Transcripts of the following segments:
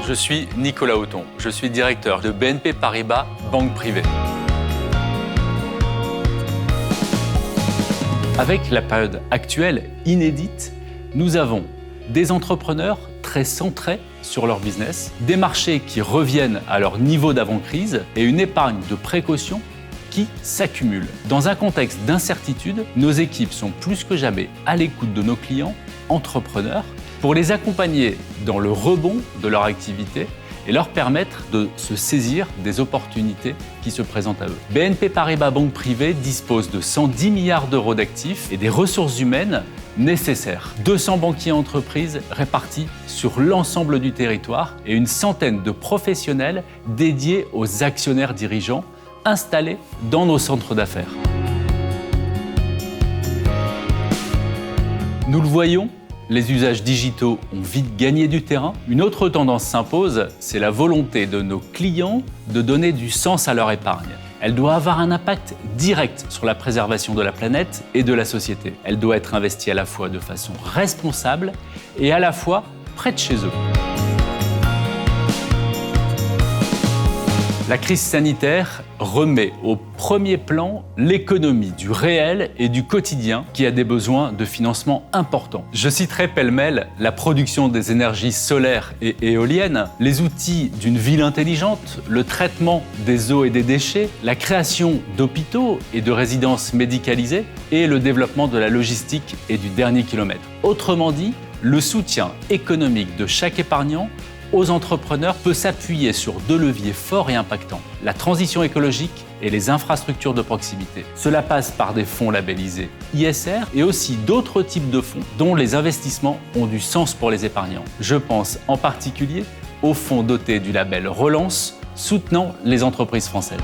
Je suis Nicolas Auton, je suis directeur de BNP Paribas Banque Privée. Avec la période actuelle inédite, nous avons des entrepreneurs très centrés sur leur business, des marchés qui reviennent à leur niveau d'avant-crise et une épargne de précaution qui s'accumule. Dans un contexte d'incertitude, nos équipes sont plus que jamais à l'écoute de nos clients entrepreneurs pour les accompagner dans le rebond de leur activité et leur permettre de se saisir des opportunités qui se présentent à eux. BNP Paribas Banque Privée dispose de 110 milliards d'euros d'actifs et des ressources humaines nécessaires. 200 banquiers entreprises répartis sur l'ensemble du territoire et une centaine de professionnels dédiés aux actionnaires dirigeants installés dans nos centres d'affaires. Nous le voyons, les usages digitaux ont vite gagné du terrain. Une autre tendance s'impose, c'est la volonté de nos clients de donner du sens à leur épargne. Elle doit avoir un impact direct sur la préservation de la planète et de la société. Elle doit être investie à la fois de façon responsable et à la fois près de chez eux. La crise sanitaire remet au premier plan l'économie du réel et du quotidien qui a des besoins de financement importants. Je citerai pêle-mêle la production des énergies solaires et éoliennes, les outils d'une ville intelligente, le traitement des eaux et des déchets, la création d'hôpitaux et de résidences médicalisées et le développement de la logistique et du dernier kilomètre. Autrement dit, le soutien économique de chaque épargnant aux entrepreneurs peut s'appuyer sur deux leviers forts et impactants, la transition écologique et les infrastructures de proximité. Cela passe par des fonds labellisés ISR et aussi d'autres types de fonds dont les investissements ont du sens pour les épargnants. Je pense en particulier aux fonds dotés du label Relance soutenant les entreprises françaises.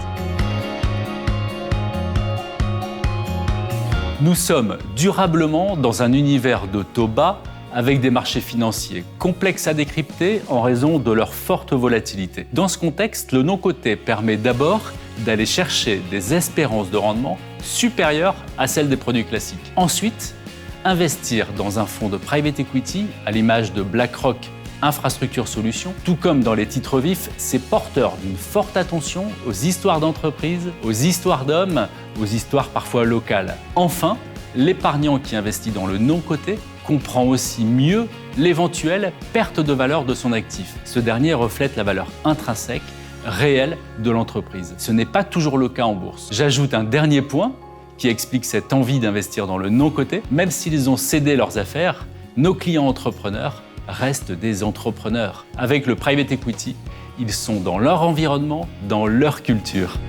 Nous sommes durablement dans un univers de taux bas avec des marchés financiers complexes à décrypter en raison de leur forte volatilité. Dans ce contexte, le non-coté permet d'abord d'aller chercher des espérances de rendement supérieures à celles des produits classiques. Ensuite, investir dans un fonds de private equity, à l'image de BlackRock Infrastructure Solutions, tout comme dans les titres vifs, c'est porteur d'une forte attention aux histoires d'entreprise, aux histoires d'hommes, aux histoires parfois locales. Enfin, l'épargnant qui investit dans le non-coté comprend aussi mieux l'éventuelle perte de valeur de son actif. Ce dernier reflète la valeur intrinsèque, réelle de l'entreprise. Ce n'est pas toujours le cas en bourse. J'ajoute un dernier point qui explique cette envie d'investir dans le non-coté. Même s'ils ont cédé leurs affaires, nos clients entrepreneurs restent des entrepreneurs. Avec le private equity, ils sont dans leur environnement, dans leur culture.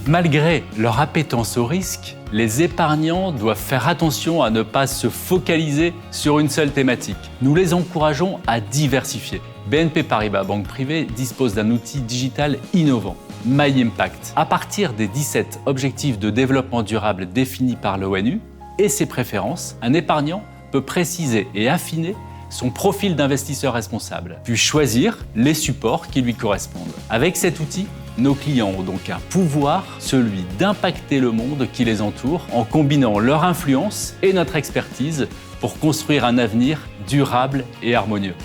Malgré leur appétence au risque, les épargnants doivent faire attention à ne pas se focaliser sur une seule thématique. Nous les encourageons à diversifier. BNP Paribas Banque Privée dispose d'un outil digital innovant, MyImpact. À partir des 17 objectifs de développement durable définis par l'ONU et ses préférences, un épargnant peut préciser et affiner son profil d'investisseur responsable, puis choisir les supports qui lui correspondent. Avec cet outil, nos clients ont donc un pouvoir, celui d'impacter le monde qui les entoure en combinant leur influence et notre expertise pour construire un avenir durable et harmonieux.